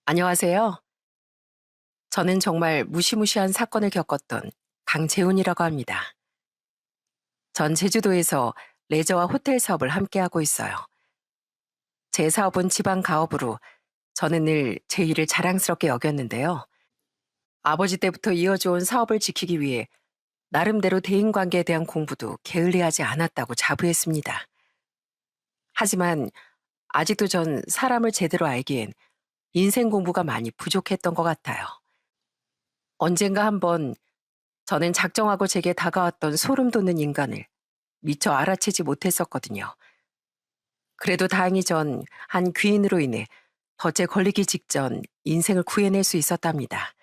안녕하세요. 저는 정말 무시무시한 사건을 겪었던 강재훈이라고 합니다. 전 제주도에서 레저와 호텔 사업을 함께하고 있어요. 제 사업은 지방 가업으로 저는 늘 제 일을 자랑스럽게 여겼는데요. 아버지 때부터 이어져온 사업을 지키기 위해 나름대로 대인관계에 대한 공부도 게을리하지 않았다고 자부했습니다. 하지만 아직도 전 사람을 제대로 알기엔 인생 공부가 많이 부족했던 것 같아요. 언젠가 한번 저는 작정하고 제게 다가왔던 소름 돋는 인간을 미처 알아채지 못했었거든요. 그래도 다행히 전 한 귀인으로 인해 덫에 걸리기 직전 인생을 구해낼 수 있었답니다.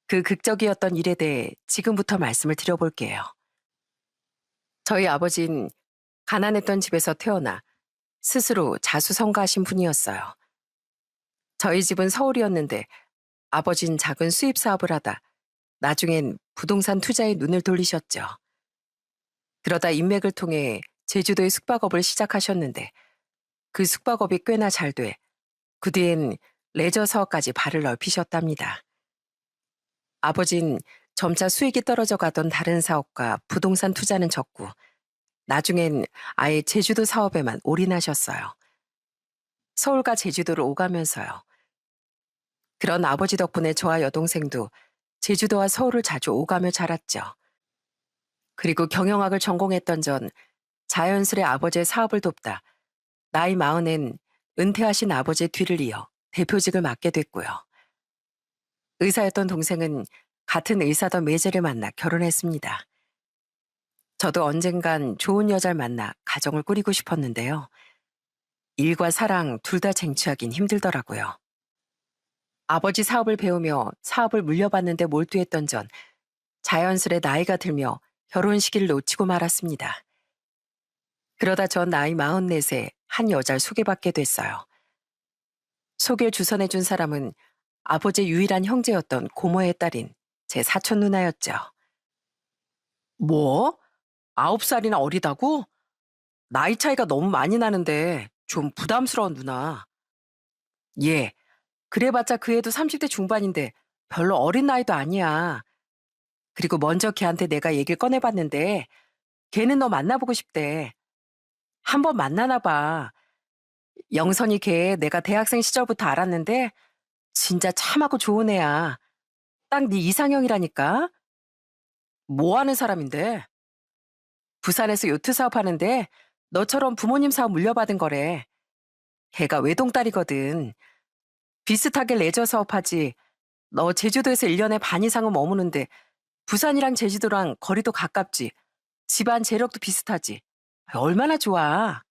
그 극적이었던 일에 대해 지금부터 말씀을 드려볼게요. 저희 아버진 가난했던 집에서 태어나 스스로 자수성가하신 분이었어요. 저희 집은 서울이었는데 아버진 작은 수입 사업을 하다 나중엔 부동산 투자에 눈을 돌리셨죠. 그러다 인맥을 통해 제주도의 숙박업을 시작하셨는데 그 숙박업이 꽤나 잘 돼 그 뒤엔 레저 사업까지 발을 넓히셨답니다. 아버진 점차 수익이 떨어져 가던 다른 사업과 부동산 투자는 적고 나중엔 아예 제주도 사업에만 올인하셨어요. 서울과 제주도를 오가면서요. 그런 아버지 덕분에 저와 여동생도 제주도와 서울을 자주 오가며 자랐죠. 그리고 경영학을 전공했던 전 자연스레 아버지의 사업을 돕다 나이 40엔 은퇴하신 아버지의 뒤를 이어 대표직을 맡게 됐고요. 의사였던 동생은 같은 의사던 매제를 만나 결혼했습니다. 저도 언젠간 좋은 여자를 만나 가정을 꾸리고 싶었는데요. 일과 사랑 둘 다 쟁취하긴 힘들더라고요. 아버지 사업을 배우며 사업을 물려받는데 몰두했던 전 자연스레 나이가 들며 결혼 시기를 놓치고 말았습니다. 그러다 전 나이 44세 한 여자를 소개받게 됐어요. 소개를 주선해준 사람은 아버지의 유일한 형제였던 고모의 딸인 제 사촌 누나였죠. 뭐? 9살이나 어리다고? 나이 차이가 너무 많이 나는데 좀 부담스러운 누나. 예, 그래봤자 그 애도 30대 중반인데 별로 어린 나이도 아니야. 그리고 먼저 걔한테 내가 얘기를 꺼내봤는데 걔는 너 만나보고 싶대. 한번 만나나 봐. 영선이 걔 내가 대학생 시절부터 알았는데 진짜 참하고 좋은 애야. 딱 네 이상형이라니까. 뭐 하는 사람인데? 부산에서 요트 사업하는데 너처럼 부모님 사업 물려받은 거래. 걔가 외동딸이거든. 비슷하게 레저 사업하지. 너 제주도에서 1년에 반 이상은 머무는데 부산이랑 제주도랑 거리도 가깝지. 집안 재력도 비슷하지. 얼마나 좋아.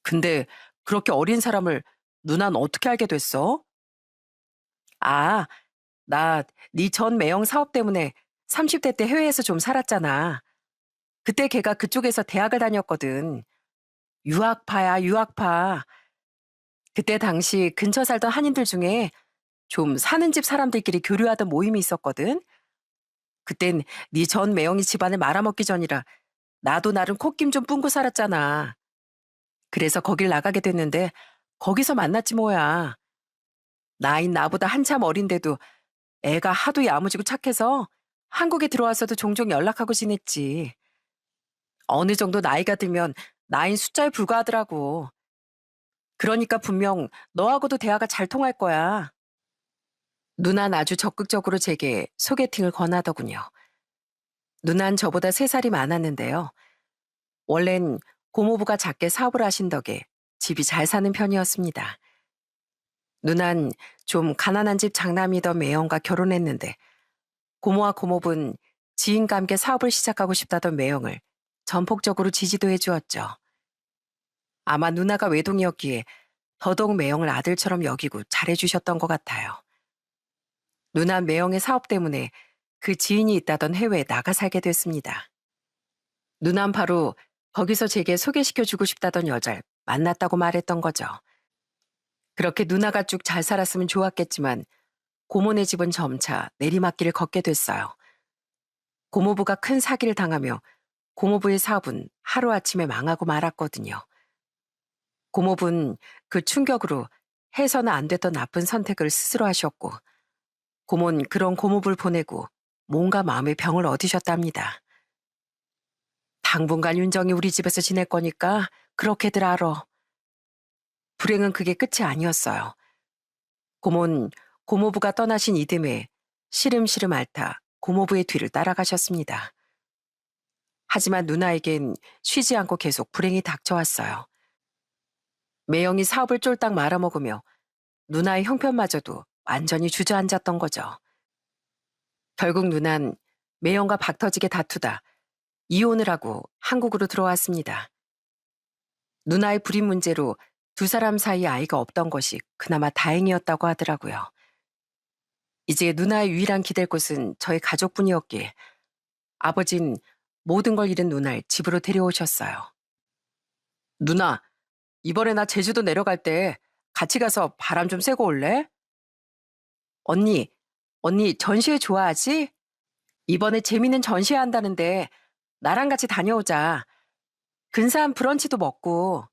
근데 그렇게 어린 사람을 누난 어떻게 알게 됐어? 아, 나 네 전 매형 사업 때문에 30대 때 해외에서 좀 살았잖아. 그때 걔가 그쪽에서 대학을 다녔거든. 유학파야, 유학파. 그때 당시 근처 살던 한인들 중에 좀 사는 집 사람들끼리 교류하던 모임이 있었거든. 그땐 네 전 매형이 집안을 말아먹기 전이라 나도 나름 콧김 좀 뿜고 살았잖아. 그래서 거길 나가게 됐는데 거기서 만났지 뭐야. 나인 나보다 한참 어린데도 애가 하도 야무지고 착해서 한국에 들어와서도 종종 연락하고 지냈지. 어느 정도 나이가 들면 나인 숫자에 불과하더라고. 그러니까 분명 너하고도 대화가 잘 통할 거야. 누난 아주 적극적으로 제게 소개팅을 권하더군요. 누난 저보다 3살이 많았는데요. 원래는 고모부가 작게 사업을 하신 덕에 집이 잘 사는 편이었습니다. 누난 좀 가난한 집 장남이던 매형과 결혼했는데 고모와 고모부는 지인과 함께 사업을 시작하고 싶다던 매형을 전폭적으로 지지도 해주었죠. 아마 누나가 외동이었기에 더더욱 매형을 아들처럼 여기고 잘해주셨던 것 같아요. 누나 매형의 사업 때문에 그 지인이 있다던 해외에 나가 살게 됐습니다. 누난 바로 거기서 제게 소개시켜주고 싶다던 여자를 만났다고 말했던 거죠. 그렇게 누나가 쭉 잘 살았으면 좋았겠지만 고모네 집은 점차 내리막길을 걷게 됐어요. 고모부가 큰 사기를 당하며 고모부의 사업은 하루아침에 망하고 말았거든요. 고모부는 그 충격으로 해서는 안 됐던 나쁜 선택을 스스로 하셨고, 고모는 그런 고모부를 보내고 뭔가 마음의 병을 얻으셨답니다. 당분간 윤정이 우리 집에서 지낼 거니까 그렇게들 알아. 불행은 그게 끝이 아니었어요. 고모는 고모부가 떠나신 이듬해 시름시름 앓다 고모부의 뒤를 따라가셨습니다. 하지만 누나에겐 쉬지 않고 계속 불행이 닥쳐왔어요. 매형이 사업을 쫄딱 말아먹으며 누나의 형편마저도 완전히 주저앉았던 거죠. 결국 누난 매형과 박터지게 다투다 이혼을 하고 한국으로 들어왔습니다. 누나의 불임 문제로 두 사람 사이에 아이가 없던 것이 그나마 다행이었다고 하더라고요. 이제 누나의 유일한 기댈 곳은 저희 가족뿐이었기에 아버진 모든 걸 잃은 누나를 집으로 데려오셨어요. 누나, 이번에 나 제주도 내려갈 때 같이 가서 바람 좀 쐬고 올래? 언니, 언니 전시회 좋아하지? 이번에 재밌는 전시회 한다는데 나랑 같이 다녀오자. 근사한 브런치도 먹고.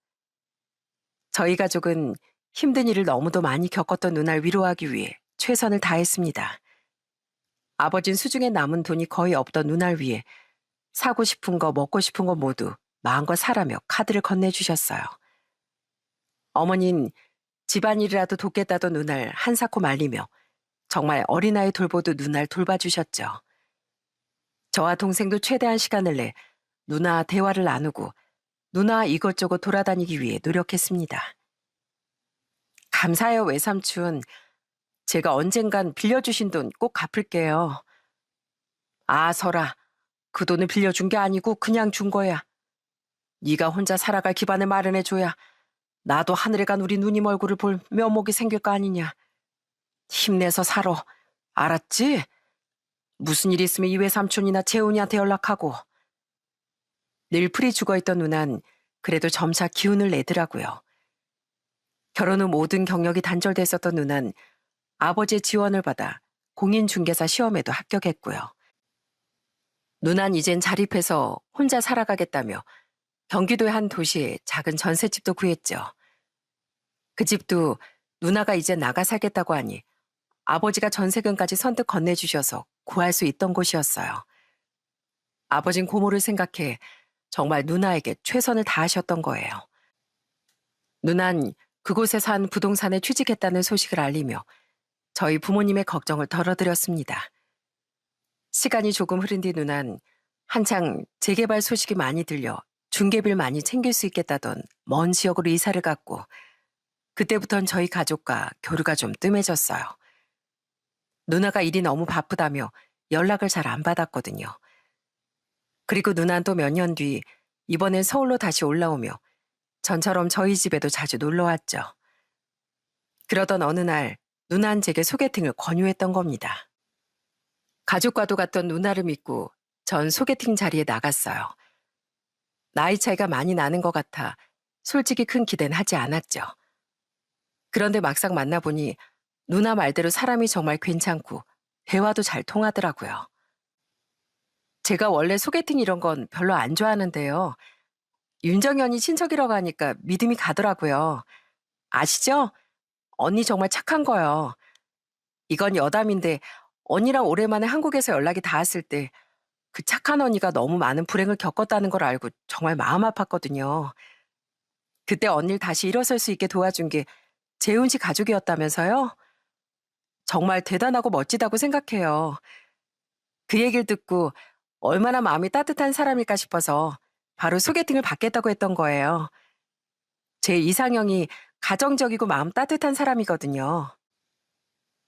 저희 가족은 힘든 일을 너무도 많이 겪었던 누나를 위로하기 위해 최선을 다했습니다. 아버진 수중에 남은 돈이 거의 없던 누나를 위해 사고 싶은 거 먹고 싶은 거 모두 마음껏 사라며 카드를 건네주셨어요. 어머닌 집안일이라도 돕겠다던 누나를 한사코 말리며 정말 어린아이 돌보듯 누나를 돌봐주셨죠. 저와 동생도 최대한 시간을 내 누나와 대화를 나누고 누나와 이것저것 돌아다니기 위해 노력했습니다. 감사해요, 외삼촌. 제가 언젠간 빌려주신 돈 꼭 갚을게요. 아, 설아. 그 돈을 빌려준 게 아니고 그냥 준 거야. 네가 혼자 살아갈 기반을 마련해줘야 나도 하늘에 간 우리 누님 얼굴을 볼 면목이 생길 거 아니냐. 힘내서 살아. 알았지? 무슨 일 있으면 이 외삼촌이나 재훈이한테 연락하고. 늘 풀이 죽어있던 누난 그래도 점차 기운을 내더라고요. 결혼 후 모든 경력이 단절됐었던 누난 아버지의 지원을 받아 공인중개사 시험에도 합격했고요. 누난 이젠 자립해서 혼자 살아가겠다며 경기도의 한 도시에 작은 전셋집도 구했죠. 그 집도 누나가 이제 나가 살겠다고 하니 아버지가 전세금까지 선뜻 건네주셔서 구할 수 있던 곳이었어요. 아버진 고모를 생각해 정말 누나에게 최선을 다하셨던 거예요. 누난 그곳에 산 부동산에 취직했다는 소식을 알리며 저희 부모님의 걱정을 덜어드렸습니다. 시간이 조금 흐른 뒤 누난 한창 재개발 소식이 많이 들려 중개비를 많이 챙길 수 있겠다던 먼 지역으로 이사를 갔고 그때부턴 저희 가족과 교류가 좀 뜸해졌어요. 누나가 일이 너무 바쁘다며 연락을 잘 안 받았거든요. 그리고 누난 또 몇 년 뒤 이번엔 서울로 다시 올라오며 전처럼 저희 집에도 자주 놀러 왔죠. 그러던 어느 날 누난 제게 소개팅을 권유했던 겁니다. 가족과도 갔던 누나를 믿고 전 소개팅 자리에 나갔어요. 나이 차이가 많이 나는 것 같아 솔직히 큰 기대는 하지 않았죠. 그런데 막상 만나보니 누나 말대로 사람이 정말 괜찮고 대화도 잘 통하더라고요. 제가 원래 소개팅 이런 건 별로 안 좋아하는데요. 윤정연이 친척이라고 하니까 믿음이 가더라고요. 아시죠? 언니 정말 착한 거요. 이건 여담인데 언니랑 오랜만에 한국에서 연락이 닿았을 때 그 착한 언니가 너무 많은 불행을 겪었다는 걸 알고 정말 마음 아팠거든요. 그때 언니를 다시 일어설 수 있게 도와준 게 재훈 씨 가족이었다면서요? 정말 대단하고 멋지다고 생각해요. 그 얘기를 듣고 얼마나 마음이 따뜻한 사람일까 싶어서 바로 소개팅을 받겠다고 했던 거예요. 제 이상형이 가정적이고 마음 따뜻한 사람이거든요.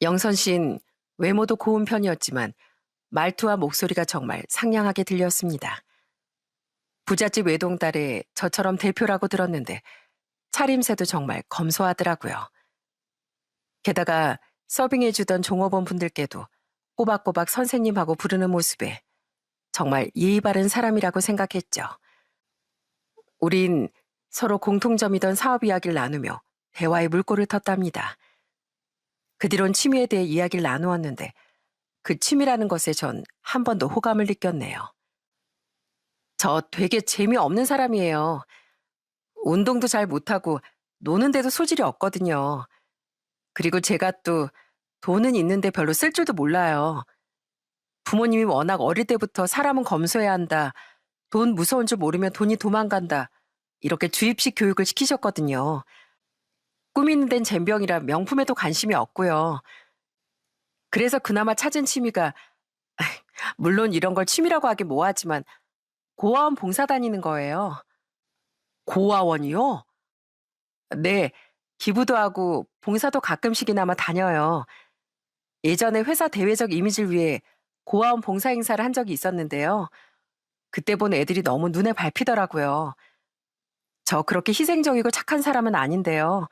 영선 씨는 외모도 고운 편이었지만 말투와 목소리가 정말 상냥하게 들렸습니다. 부잣집 외동딸에 저처럼 대표라고 들었는데 차림새도 정말 검소하더라고요. 게다가 서빙해주던 종업원 분들께도 꼬박꼬박 선생님하고 부르는 모습에 정말 예의 바른 사람이라고 생각했죠. 우린 서로 공통점이던 사업 이야기를 나누며 대화의 물꼬를 텄답니다. 그 뒤론 취미에 대해 이야기를 나누었는데 그 취미라는 것에 전 한 번 더 호감을 느꼈네요. 저 되게 재미없는 사람이에요. 운동도 잘 못하고 노는데도 소질이 없거든요. 그리고 제가 또 돈은 있는데 별로 쓸 줄도 몰라요. 부모님이 워낙 어릴 때부터 사람은 검소해야 한다. 돈 무서운 줄 모르면 돈이 도망간다. 이렇게 주입식 교육을 시키셨거든요. 꾸미는 데는 젬병이라 명품에도 관심이 없고요. 그래서 그나마 찾은 취미가 물론 이런 걸 취미라고 하긴 뭐하지만 고아원 봉사 다니는 거예요. 고아원이요? 네. 기부도 하고 봉사도 가끔씩이나마 다녀요. 예전에 회사 대외적 이미지를 위해 고아원 봉사 행사를 한 적이 있었는데요. 그때 본 애들이 너무 눈에 밟히더라고요. 저 그렇게 희생적이고 착한 사람은 아닌데요.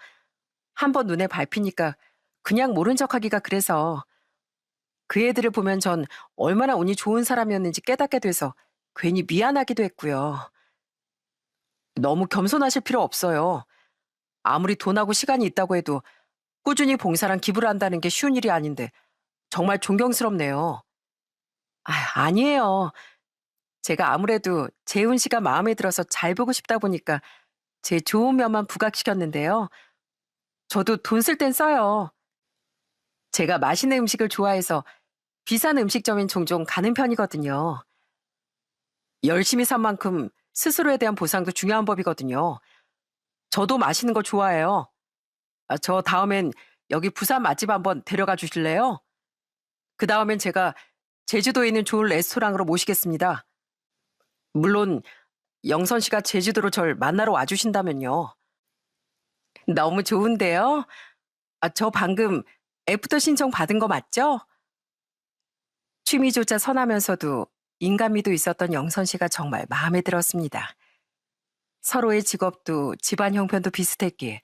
한번 눈에 밟히니까 그냥 모른 척하기가 그래서 그 애들을 보면 전 얼마나 운이 좋은 사람이었는지 깨닫게 돼서 괜히 미안하기도 했고요. 너무 겸손하실 필요 없어요. 아무리 돈하고 시간이 있다고 해도 꾸준히 봉사랑 기부를 한다는 게 쉬운 일이 아닌데 정말 존경스럽네요. 아, 아니에요. 제가 아무래도 재훈 씨가 마음에 들어서 잘 보고 싶다 보니까 제 좋은 면만 부각시켰는데요. 저도 돈 쓸 땐 써요. 제가 맛있는 음식을 좋아해서 비싼 음식점엔 종종 가는 편이거든요. 열심히 산 만큼 스스로에 대한 보상도 중요한 법이거든요. 저도 맛있는 거 좋아해요. 저 다음엔 여기 부산 맛집 한번 데려가 주실래요? 그 다음엔 제가 제주도에 있는 좋은 레스토랑으로 모시겠습니다. 물론 영선 씨가 제주도로 절 만나러 와주신다면요. 너무 좋은데요? 저 방금 애프터 신청 받은 거 맞죠? 취미조차 선하면서도 인간미도 있었던 영선 씨가 정말 마음에 들었습니다. 서로의 직업도 집안 형편도 비슷했기에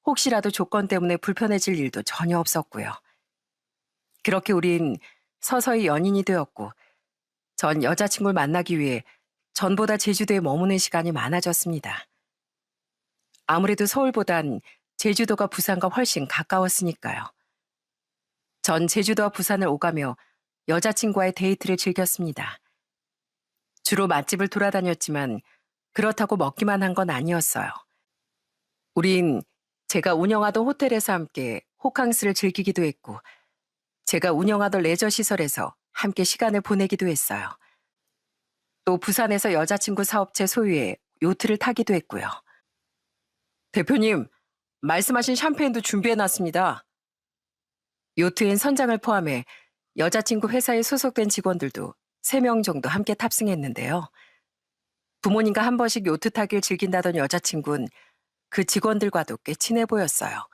혹시라도 조건 때문에 불편해질 일도 전혀 없었고요. 그렇게 우린 서서히 연인이 되었고 전 여자친구를 만나기 위해 전보다 제주도에 머무는 시간이 많아졌습니다. 아무래도 서울보단 제주도가 부산과 훨씬 가까웠으니까요. 전 제주도와 부산을 오가며 여자친구와의 데이트를 즐겼습니다. 주로 맛집을 돌아다녔지만 그렇다고 먹기만 한 건 아니었어요. 우린 제가 운영하던 호텔에서 함께 호캉스를 즐기기도 했고 제가 운영하던 레저 시설에서 함께 시간을 보내기도 했어요. 또 부산에서 여자친구 사업체 소유의 요트를 타기도 했고요. 대표님, 말씀하신 샴페인도 준비해놨습니다. 요트엔 선장을 포함해 여자친구 회사에 소속된 직원들도 3명 정도 함께 탑승했는데요. 부모님과 한 번씩 요트 타기를 즐긴다던 여자친구는 그 직원들과도 꽤 친해 보였어요.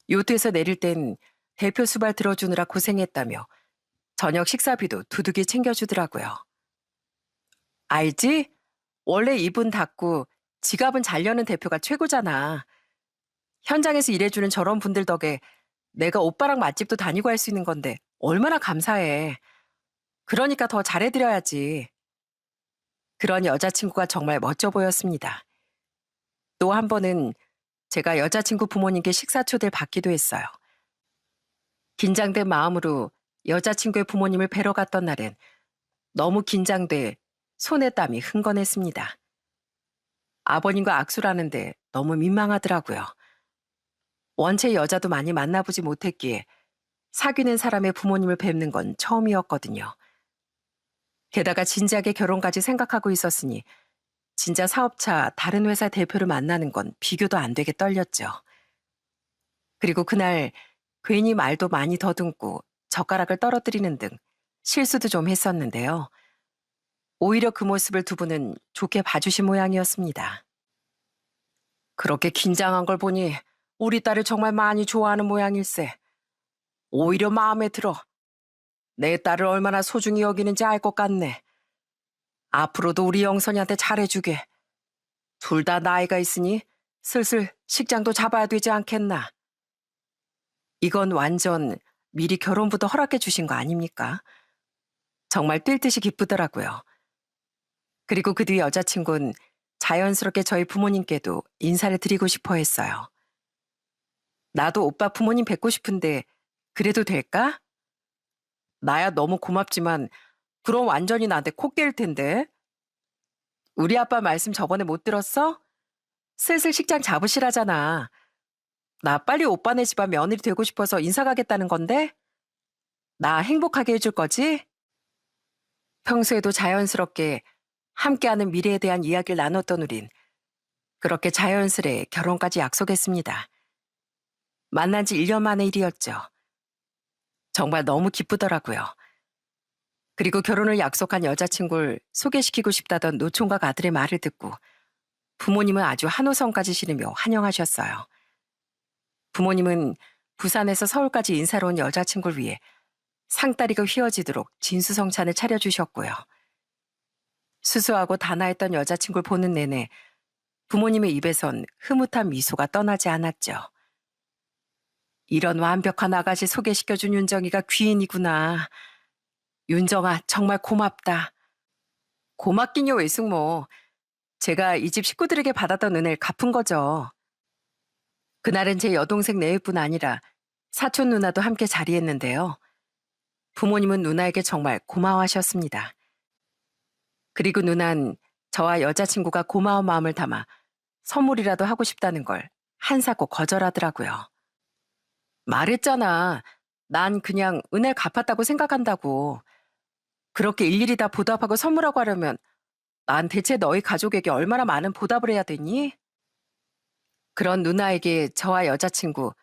요트에서 내릴 땐 대표 수발 들어주느라 고생했다며 저녁 식사비도 두둑이 챙겨주더라고요. 알지? 원래 입은 닫고 지갑은 잘 여는 대표가 최고잖아. 현장에서 일해주는 저런 분들 덕에 내가 오빠랑 맛집도 다니고 할 수 있는 건데 얼마나 감사해. 그러니까 더 잘해드려야지. 그런 여자친구가 정말 멋져 보였습니다. 또 한 번은 제가 여자친구 부모님께 식사 초대를 받기도 했어요. 긴장된 마음으로 여자친구의 부모님을 뵈러 갔던 날엔 너무 긴장돼 손에 땀이 흥건했습니다. 아버님과 악수를 하는데 너무 민망하더라고요. 원체 여자도 많이 만나보지 못했기에 사귀는 사람의 부모님을 뵙는 건 처음이었거든요. 게다가 진지하게 결혼까지 생각하고 있었으니 진짜 사업차 다른 회사 대표를 만나는 건 비교도 안 되게 떨렸죠. 그리고 그날 괜히 말도 많이 더듬고 젓가락을 떨어뜨리는 등 실수도 좀 했었는데요. 오히려 그 모습을 두 분은 좋게 봐주신 모양이었습니다. 그렇게 긴장한 걸 보니 우리 딸을 정말 많이 좋아하는 모양일세. 오히려 마음에 들어. 내 딸을 얼마나 소중히 여기는지 알 것 같네. 앞으로도 우리 영선이한테 잘해주게. 둘 다 나이가 있으니 슬슬 식장도 잡아야 되지 않겠나. 이건 완전 미리 결혼부터 허락해 주신 거 아닙니까? 정말 뛸 듯이 기쁘더라고요. 그리고 그 뒤 여자친구는 자연스럽게 저희 부모님께도 인사를 드리고 싶어 했어요. 나도 오빠 부모님 뵙고 싶은데 그래도 될까? 나야 너무 고맙지만 그럼 완전히 나한테 코 깰 텐데. 우리 아빠 말씀 저번에 못 들었어? 슬슬 식장 잡으시라잖아. 나 빨리 오빠네 집안 며느리 되고 싶어서 인사 가겠다는 건데? 나 행복하게 해줄 거지? 평소에도 자연스럽게 함께하는 미래에 대한 이야기를 나눴던 우린 그렇게 자연스레 결혼까지 약속했습니다. 만난 지 1년 만의 일이었죠. 정말 너무 기쁘더라고요. 그리고 결혼을 약속한 여자친구를 소개시키고 싶다던 노총각 아들의 말을 듣고 부모님은 아주 한호성까지 실으며 환영하셨어요. 부모님은 부산에서 서울까지 인사로 온 여자친구를 위해 상다리가 휘어지도록 진수성찬을 차려주셨고요. 수수하고 단아했던 여자친구를 보는 내내 부모님의 입에선 흐뭇한 미소가 떠나지 않았죠. 이런 완벽한 아가씨 소개시켜준 윤정이가 귀인이구나. 윤정아, 정말 고맙다. 고맙긴요, 외숙모. 제가 이 집 식구들에게 받았던 은혜를 갚은 거죠. 그날은 제 여동생 내외뿐 아니라 사촌 누나도 함께 자리했는데요. 부모님은 누나에게 정말 고마워하셨습니다. 그리고 누난 저와 여자친구가 고마운 마음을 담아 선물이라도 하고 싶다는 걸 한사코 거절하더라고요. 말했잖아. 난 그냥 은혜 갚았다고 생각한다고. 그렇게 일일이 다 보답하고 선물하고 하려면 난 대체 너희 가족에게 얼마나 많은 보답을 해야 되니? 그런 누나에게 저와 여자친구,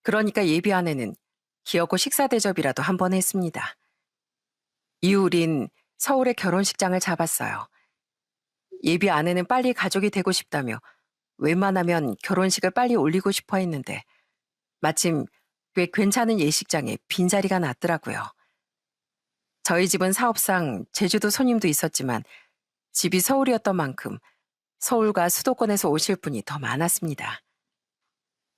그러니까 예비 아내는 기어고 식사 대접이라도 한 번 했습니다. 이후 우린 서울에 결혼식장을 잡았어요. 예비 아내는 빨리 가족이 되고 싶다며 웬만하면 결혼식을 빨리 올리고 싶어 했는데 마침 꽤 괜찮은 예식장에 빈자리가 났더라고요. 저희 집은 사업상 제주도 손님도 있었지만 집이 서울이었던 만큼 서울과 수도권에서 오실 분이 더 많았습니다.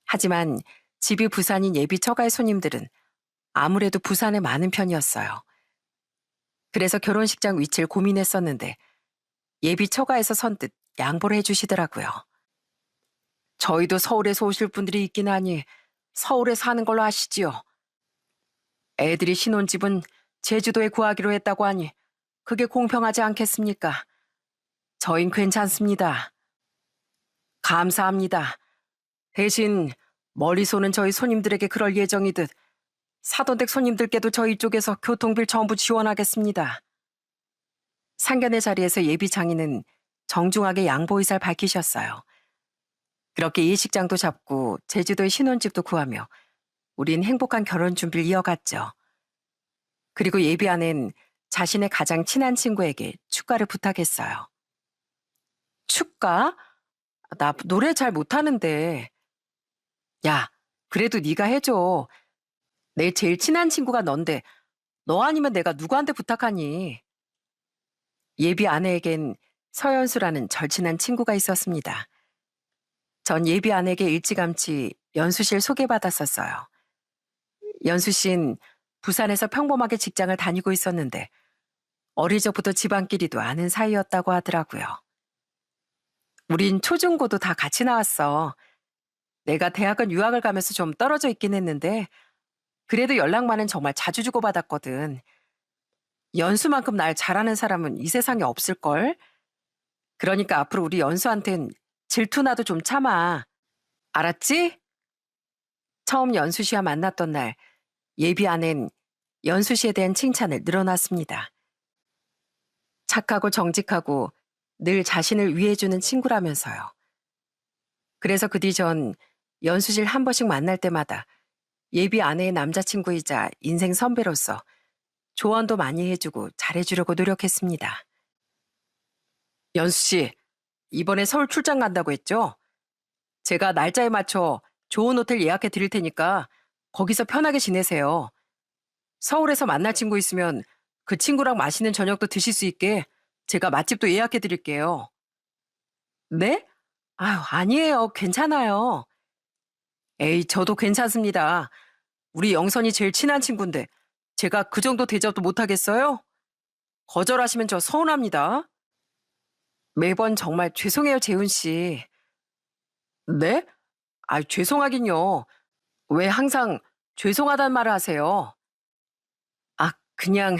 하지만 집이 부산인 예비 처가의 손님들은 아무래도 부산에 많은 편이었어요. 그래서 결혼식장 위치를 고민했었는데 예비 처가에서 선뜻 양보를 해주시더라고요. 저희도 서울에서 오실 분들이 있긴 하니 서울에 사는 걸로 하시지요. 애들이 신혼집은 제주도에 구하기로 했다고 하니 그게 공평하지 않겠습니까? 저흰 괜찮습니다. 감사합니다. 대신 멀리서 오는 저희 손님들에게 그럴 예정이듯 사돈댁 손님들께도 저희 쪽에서 교통비를 전부 지원하겠습니다. 상견례 자리에서 예비 장인은 정중하게 양보 의사를 밝히셨어요. 그렇게 예식장도 잡고 제주도에 신혼집도 구하며 우린 행복한 결혼 준비를 이어갔죠. 그리고 예비 아내는 자신의 가장 친한 친구에게 축가를 부탁했어요. 축가? 나 노래 잘 못하는데. 야, 그래도 네가 해줘. 내 제일 친한 친구가 넌데 너 아니면 내가 누구한테 부탁하니? 예비 아내에겐 서연수라는 절친한 친구가 있었습니다. 전 예비 아내에게 일찌감치 연수 씨를 소개받았었어요. 연수 씨는 부산에서 평범하게 직장을 다니고 있었는데 어릴 적부터 집안끼리도 아는 사이였다고 하더라고요. 우린 초중고도 다 같이 나왔어. 내가 대학은 유학을 가면서 좀 떨어져 있긴 했는데 그래도 연락만은 정말 자주 주고받았거든. 연수만큼 날 잘하는 사람은 이 세상에 없을걸? 그러니까 앞으로 우리 연수한텐 질투나도 좀 참아. 알았지? 처음 연수 씨와 만났던 날 예비 아내는 연수 씨에 대한 칭찬을 늘어놨습니다. 착하고 정직하고 늘 자신을 위해주는 친구라면서요. 그래서 그 뒤 전 연수 씨를 한 번씩 만날 때마다 예비 아내의 남자친구이자 인생 선배로서 조언도 많이 해주고 잘해주려고 노력했습니다. 연수 씨, 이번에 서울 출장 간다고 했죠? 제가 날짜에 맞춰 좋은 호텔 예약해 드릴 테니까 거기서 편하게 지내세요. 서울에서 만날 친구 있으면 그 친구랑 맛있는 저녁도 드실 수 있게 제가 맛집도 예약해 드릴게요. 네? 아유, 아니에요. 괜찮아요. 에이, 저도 괜찮습니다. 우리 영선이 제일 친한 친구인데 제가 그 정도 대접도 못하겠어요? 거절하시면 저 서운합니다. 매번 정말 죄송해요, 재훈 씨. 네? 아, 죄송하긴요. 왜 항상 죄송하단 말을 하세요? 아, 그냥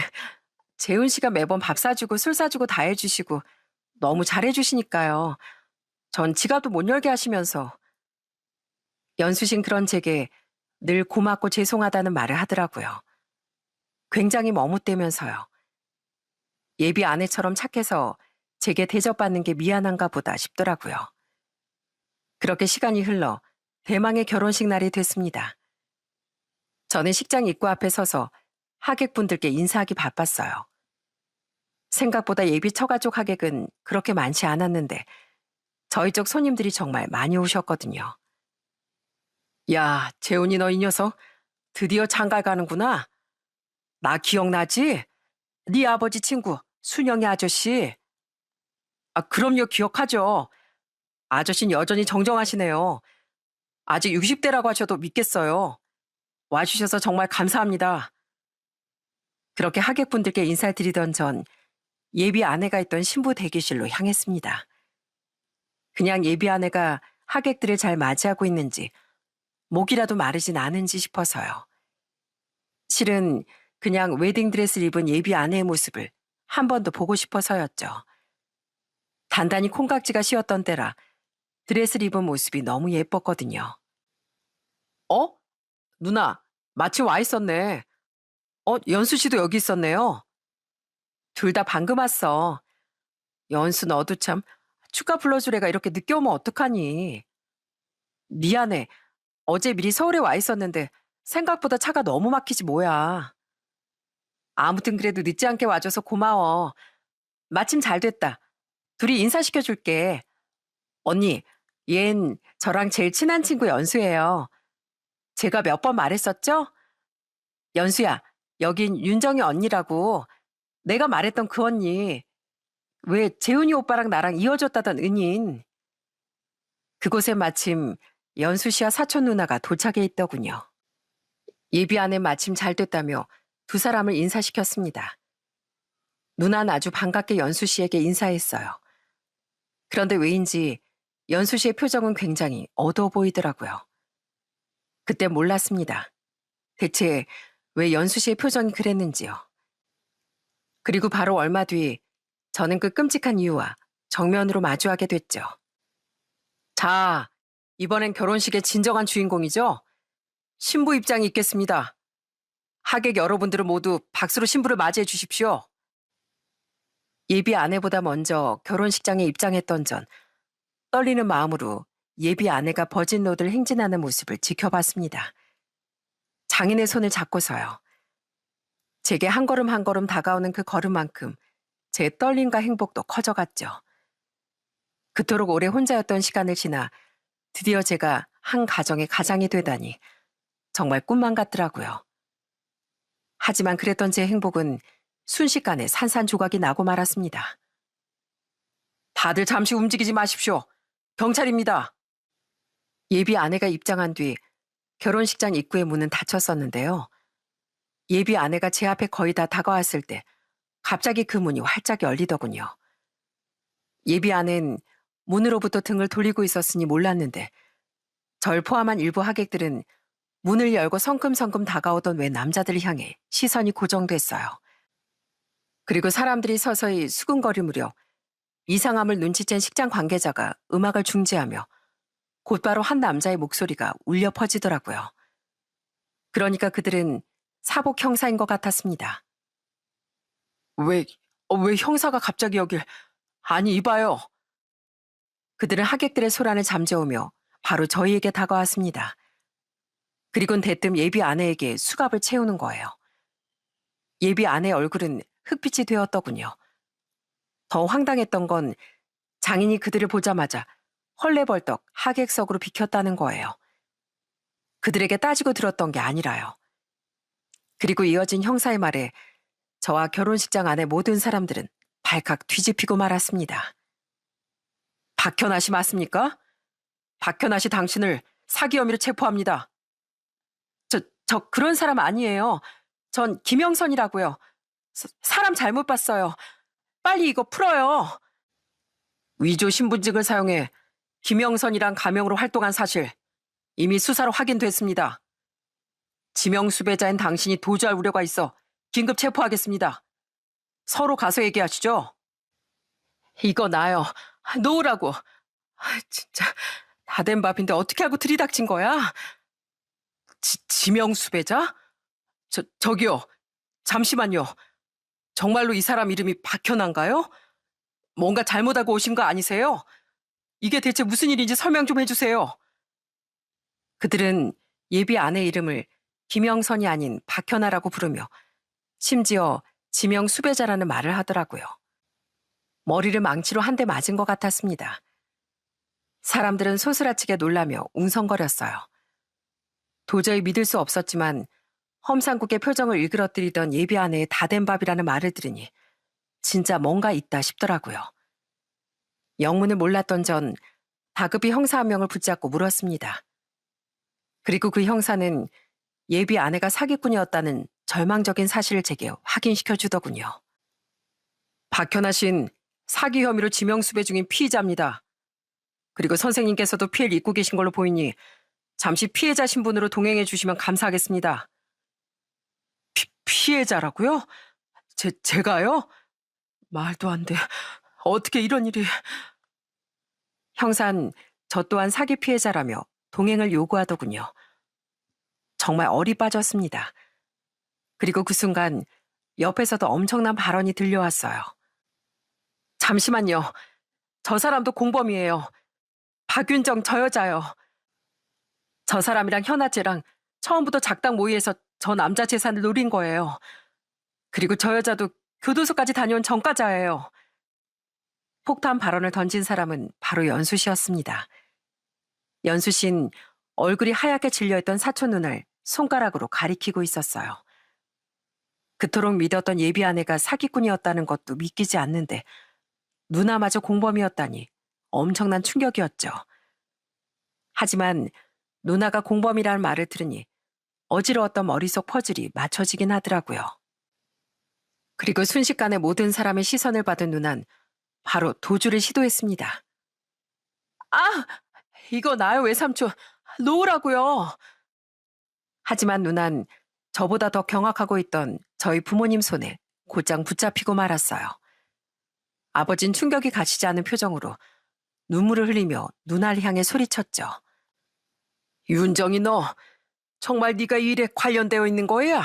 재훈 씨가 매번 밥 사주고 술 사주고 다 해주시고 너무 잘해주시니까요. 전 지갑도 못 열게 하시면서. 연수신 그런 제게 늘 고맙고 죄송하다는 말을 하더라고요. 굉장히 머뭇대면서요. 예비 아내처럼 착해서 제게 대접받는 게 미안한가 보다 싶더라고요. 그렇게 시간이 흘러 대망의 결혼식 날이 됐습니다. 저는 식장 입구 앞에 서서 하객분들께 인사하기 바빴어요. 생각보다 예비 처가족 하객은 그렇게 많지 않았는데 저희 쪽 손님들이 정말 많이 오셨거든요. 야, 재훈이 너 이 녀석 드디어 장가 가는구나. 나 기억나지? 네 아버지 친구 순영이 아저씨. 아, 그럼요, 기억하죠. 아저씨는 여전히 정정하시네요. 아직 60대라고 하셔도 믿겠어요. 와주셔서 정말 감사합니다. 그렇게 하객분들께 인사를 드리던 전 예비 아내가 있던 신부 대기실로 향했습니다. 그냥 예비 아내가 하객들을 잘 맞이하고 있는지 목이라도 마르진 않은지 싶어서요. 실은 그냥 웨딩드레스를 입은 예비 아내의 모습을 한 번 더 보고 싶어서였죠. 단단히 콩깍지가 씌었던 때라 드레스를 입은 모습이 너무 예뻤거든요. 어? 누나, 마침 와 있었네. 연수 씨도 여기 있었네요. 둘 다 방금 왔어. 연수 너도 참 축가 불러주래가 이렇게 늦게 오면 어떡하니. 미안해. 어제 미리 서울에 와 있었는데 생각보다 차가 너무 막히지 뭐야. 아무튼 그래도 늦지 않게 와줘서 고마워. 마침 잘 됐다. 둘이 인사시켜 줄게. 언니, 얜 저랑 제일 친한 친구 연수예요. 제가 몇 번 말했었죠? 연수야, 여긴 윤정이 언니라고. 내가 말했던 그 언니. 왜 재훈이 오빠랑 나랑 이어줬다던 은인. 그곳에 마침 연수 씨와 사촌 누나가 도착해 있더군요. 예비 아내 마침 잘 됐다며 두 사람을 인사시켰습니다. 누나는 아주 반갑게 연수 씨에게 인사했어요. 그런데 왜인지 연수 씨의 표정은 굉장히 어두워 보이더라고요. 그때 몰랐습니다. 대체 왜 연수 씨의 표정이 그랬는지요. 그리고 바로 얼마 뒤 저는 그 끔찍한 이유와 정면으로 마주하게 됐죠. 자, 이번엔 결혼식의 진정한 주인공이죠? 신부 입장이 있겠습니다. 하객 여러분들은 모두 박수로 신부를 맞이해 주십시오. 예비 아내보다 먼저 결혼식장에 입장했던 전 떨리는 마음으로 예비 아내가 버진 로드를 행진하는 모습을 지켜봤습니다. 장인의 손을 잡고서요. 제게 한 걸음 한 걸음 다가오는 그 걸음만큼 제 떨림과 행복도 커져갔죠. 그토록 오래 혼자였던 시간을 지나 드디어 제가 한 가정의 가장이 되다니 정말 꿈만 같더라고요. 하지만 그랬던 제 행복은 순식간에 산산조각이 나고 말았습니다. 다들 잠시 움직이지 마십시오. 경찰입니다. 예비 아내가 입장한 뒤 결혼식장 입구의 문은 닫혔었는데요. 예비 아내가 제 앞에 거의 다 다가왔을 때 갑자기 그 문이 활짝 열리더군요. 예비 아내는 문으로부터 등을 돌리고 있었으니 몰랐는데 절 포함한 일부 하객들은 문을 열고 성큼성큼 다가오던 외 남자들을 향해 시선이 고정됐어요. 그리고 사람들이 서서히 수근거리무려 이상함을 눈치챈 식장 관계자가 음악을 중지하며 곧바로 한 남자의 목소리가 울려 퍼지더라고요. 그러니까 그들은 사복 형사인 것 같았습니다. 왜 형사가 갑자기 여길... 아니, 이봐요. 그들은 하객들의 소란을 잠재우며 바로 저희에게 다가왔습니다. 그리곤 대뜸 예비 아내에게 수갑을 채우는 거예요. 예비 아내의 얼굴은 흑빛이 되었더군요. 더 황당했던 건 장인이 그들을 보자마자 헐레벌떡 하객석으로 비켰다는 거예요. 그들에게 따지고 들었던 게 아니라요. 그리고 이어진 형사의 말에 저와 결혼식장 안의 모든 사람들은 발칵 뒤집히고 말았습니다. 박현아 씨 맞습니까? 박현아 씨 당신을 사기 혐의로 체포합니다. 저 그런 사람 아니에요. 전 김영선이라고요. 사람 잘못 봤어요. 빨리 이거 풀어요. 위조 신분증을 사용해 김영선이란 가명으로 활동한 사실 이미 수사로 확인됐습니다. 지명 수배자인 당신이 도주할 우려가 있어 긴급 체포하겠습니다. 서로 가서 얘기하시죠. 이거 나요. 놓으라고. 진짜 다 된 밥인데 어떻게 하고 들이닥친 거야? 지명 수배자? 저기요. 잠시만요. 정말로 이 사람 이름이 박현아인가요? 뭔가 잘못하고 오신 거 아니세요? 이게 대체 무슨 일인지 설명 좀 해주세요. 그들은 예비 아내 이름을 김영선이 아닌 박현아라고 부르며 심지어 지명 수배자라는 말을 하더라고요. 머리를 망치로 한 대 맞은 것 같았습니다. 사람들은 소스라치게 놀라며 웅성거렸어요. 도저히 믿을 수 없었지만 험상궂게 표정을 일그러뜨리던 예비 아내의 다 된 밥이라는 말을 들으니 진짜 뭔가 있다 싶더라고요. 영문을 몰랐던 전 다급히 형사 한 명을 붙잡고 물었습니다. 그리고 그 형사는 예비 아내가 사기꾼이었다는 절망적인 사실을 제게 확인시켜 주더군요. 박현아 씨는 사기 혐의로 지명수배 중인 피의자입니다. 그리고 선생님께서도 피해를 입고 계신 걸로 보이니 잠시 피해자 신분으로 동행해 주시면 감사하겠습니다. 피해자라고요? 제가요? 말도 안 돼. 어떻게 이런 일이... 형사는 저 또한 사기 피해자라며 동행을 요구하더군요. 정말 얼이 빠졌습니다. 그리고 그 순간 옆에서도 엄청난 발언이 들려왔어요. 잠시만요. 저 사람도 공범이에요. 박윤정 저 여자요. 저 사람이랑 현아째랑 처음부터 작당 모의에서 저 남자 재산을 노린 거예요. 그리고 저 여자도 교도소까지 다녀온 전과자예요. 폭탄 발언을 던진 사람은 바로 연수 씨였습니다. 연수 씨는 얼굴이 하얗게 질려있던 사촌 눈을 손가락으로 가리키고 있었어요. 그토록 믿었던 예비 아내가 사기꾼이었다는 것도 믿기지 않는데 누나마저 공범이었다니 엄청난 충격이었죠. 하지만 누나가 공범이라는 말을 들으니 어지러웠던 머릿속 퍼즐이 맞춰지긴 하더라고요. 그리고 순식간에 모든 사람의 시선을 받은 누난 바로 도주를 시도했습니다. 아! 이거 나요 외삼촌. 놓으라고요. 하지만 누난 저보다 더 경악하고 있던 저희 부모님 손에 곧장 붙잡히고 말았어요. 아버진 충격이 가시지 않은 표정으로 눈물을 흘리며 누나를 향해 소리쳤죠. 윤정이 너 정말 네가 이 일에 관련되어 있는 거야?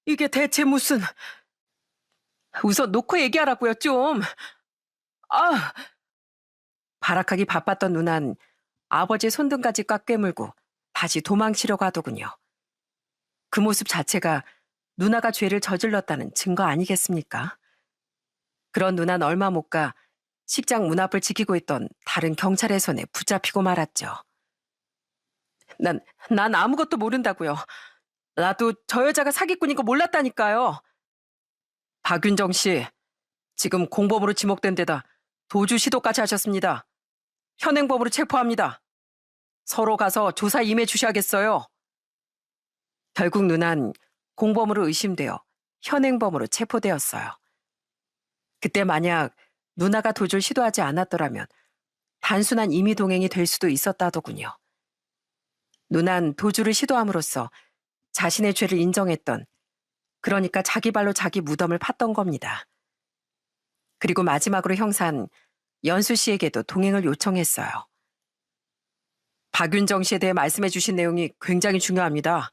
이게 대체 무슨... 우선 놓고 얘기하라고요 좀. 아! 발악하기 바빴던 누난 아버지의 손등까지 꽉 꿰물고 다시 도망치려고 하더군요. 그 모습 자체가 누나가 죄를 저질렀다는 증거 아니겠습니까? 그런 누난 얼마 못 가 식장 문 앞을 지키고 있던 다른 경찰의 손에 붙잡히고 말았죠. 난 아무것도 모른다고요. 나도 저 여자가 사기꾼인 거 몰랐다니까요. 박윤정 씨, 지금 공범으로 지목된 데다 도주 시도까지 하셨습니다. 현행범으로 체포합니다. 서로 가서 조사 임해 주셔야겠어요. 결국 누난 공범으로 의심되어 현행범으로 체포되었어요. 그때 만약 누나가 도주를 시도하지 않았더라면 단순한 임의 동행이 될 수도 있었다더군요. 누난 도주를 시도함으로써 자신의 죄를 인정했던, 그러니까 자기 발로 자기 무덤을 팠던 겁니다. 그리고 마지막으로 형사는 연수 씨에게도 동행을 요청했어요. 박윤정 씨에 대해 말씀해 주신 내용이 굉장히 중요합니다.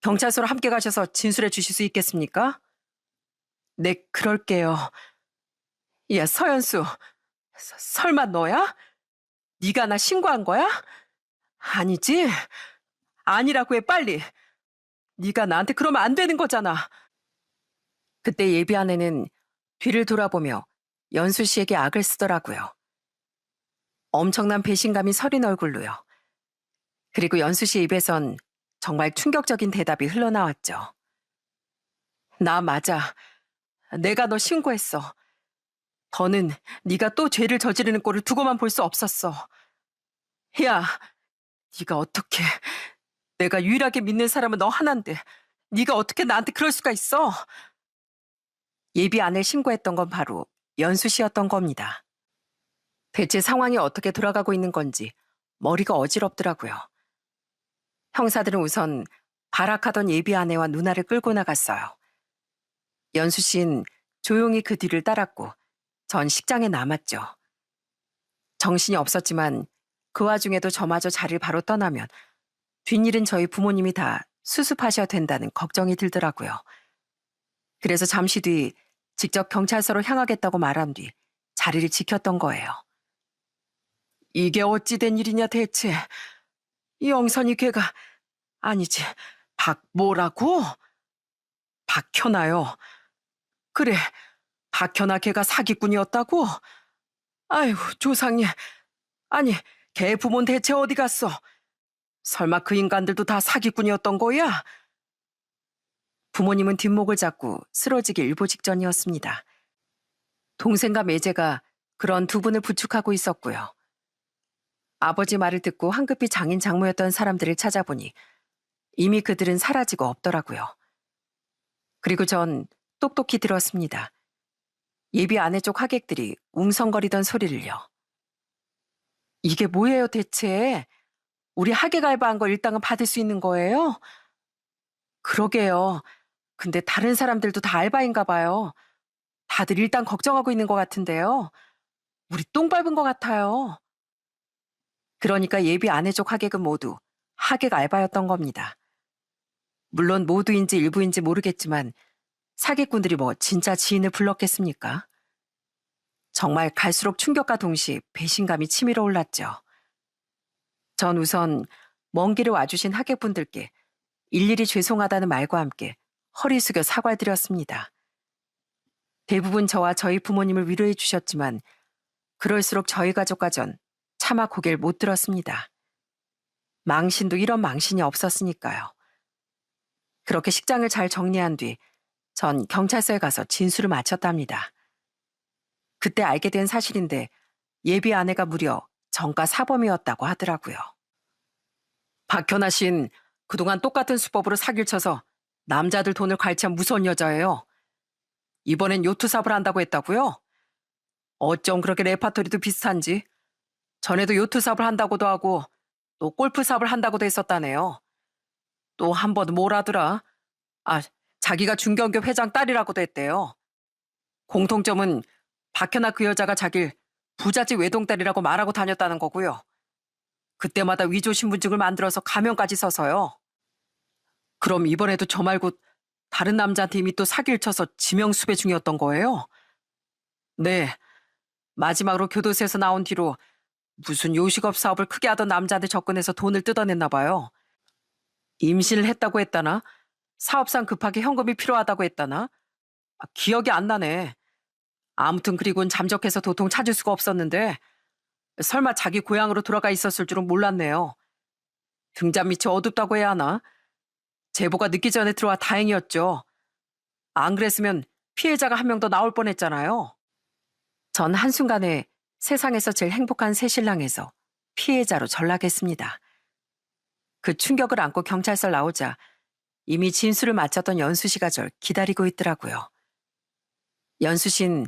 경찰서로 함께 가셔서 진술해 주실 수 있겠습니까? 네, 그럴게요. 야, 서연수, 설마 너야? 네가 나 신고한 거야? 아니지? 아니라고 해, 빨리. 네가 나한테 그러면 안 되는 거잖아. 그때 예비 아내는 뒤를 돌아보며 연수 씨에게 악을 쓰더라고요. 엄청난 배신감이 서린 얼굴로요. 그리고 연수 씨 입에선 정말 충격적인 대답이 흘러나왔죠. 나 맞아. 내가 너 신고했어. 더는 네가 또 죄를 저지르는 꼴을 두고만 볼 수 없었어. 야, 네가 어떻게... 내가 유일하게 믿는 사람은 너 하나인데 네가 어떻게 나한테 그럴 수가 있어? 예비 아내를 신고했던 건 바로 연수 씨였던 겁니다. 대체 상황이 어떻게 돌아가고 있는 건지 머리가 어지럽더라고요. 형사들은 우선 발악하던 예비 아내와 누나를 끌고 나갔어요. 연수 씨는 조용히 그 뒤를 따랐고 전 식장에 남았죠. 정신이 없었지만 그 와중에도 저마저 자리를 바로 떠나면 뒷일은 저희 부모님이 다 수습하셔야 된다는 걱정이 들더라고요. 그래서 잠시 뒤 직접 경찰서로 향하겠다고 말한 뒤 자리를 지켰던 거예요. 이게 어찌 된 일이냐 대체. 영선이 걔가 아니지 박뭐라고? 박현아요. 그래 박현아 걔가 사기꾼이었다고? 아이고 조상님. 아니 걔 부모는 대체 어디 갔어? 설마 그 인간들도 다 사기꾼이었던 거야? 부모님은 뒷목을 잡고 쓰러지기 일보 직전이었습니다. 동생과 매제가 그런 두 분을 부축하고 있었고요. 아버지 말을 듣고 황급히 장인 장모였던 사람들을 찾아보니 이미 그들은 사라지고 없더라고요. 그리고 전 똑똑히 들었습니다. 예비 아내 쪽 하객들이 웅성거리던 소리를요. 이게 뭐예요 대체? 우리 하객 알바한 거 일당은 받을 수 있는 거예요? 그러게요. 근데 다른 사람들도 다 알바인가 봐요. 다들 일단 걱정하고 있는 것 같은데요. 우리 똥 밟은 것 같아요. 그러니까 예비 아내족 하객은 모두 하객 알바였던 겁니다. 물론 모두인지 일부인지 모르겠지만 사기꾼들이 뭐 진짜 지인을 불렀겠습니까? 정말 갈수록 충격과 동시에 배신감이 치밀어 올랐죠. 전 우선 먼 길을 와주신 하객분들께 일일이 죄송하다는 말과 함께 허리 숙여 사과를 드렸습니다. 대부분 저와 저희 부모님을 위로해 주셨지만 그럴수록 저희 가족과전 차마 고개를 못 들었습니다. 망신도 이런 망신이 없었으니까요. 그렇게 식장을 잘 정리한 뒤 전 경찰서에 가서 진술을 마쳤답니다. 그때 알게 된 사실인데 예비 아내가 무려 정가 사범이었다고 하더라고요. 박현아 씨는 그동안 똑같은 수법으로 사기를 쳐서 남자들 돈을 갈취한 무서운 여자예요. 이번엔 요트 사업을 한다고 했다고요? 어쩜 그렇게 레파토리도 비슷한지. 전에도 요트 사업을 한다고도 하고 또 골프 사업을 한다고도 했었다네요. 또 한 번 뭐라더라? 아, 자기가 중견교 회장 딸이라고도 했대요. 공통점은 박현아 그 여자가 자길 부잣집 외동딸이라고 말하고 다녔다는 거고요. 그때마다 위조 신분증을 만들어서 가면까지 써서요. 그럼 이번에도 저 말고 다른 남자한테 이미 또 사기를 쳐서 지명수배 중이었던 거예요? 네. 마지막으로 교도소에서 나온 뒤로 무슨 요식업 사업을 크게 하던 남자한테 접근해서 돈을 뜯어냈나 봐요. 임신을 했다고 했다나? 사업상 급하게 현금이 필요하다고 했다나? 기억이 안 나네. 아무튼 그리고는 잠적해서 도통 찾을 수가 없었는데 설마 자기 고향으로 돌아가 있었을 줄은 몰랐네요. 등잔 밑이 어둡다고 해야 하나? 제보가 늦기 전에 들어와 다행이었죠. 안 그랬으면 피해자가 한 명 더 나올 뻔했잖아요. 전 한순간에 세상에서 제일 행복한 새신랑에서 피해자로 전락했습니다. 그 충격을 안고 경찰서 나오자 이미 진술을 마쳤던 연수 씨가 절 기다리고 있더라고요. 연수 씨는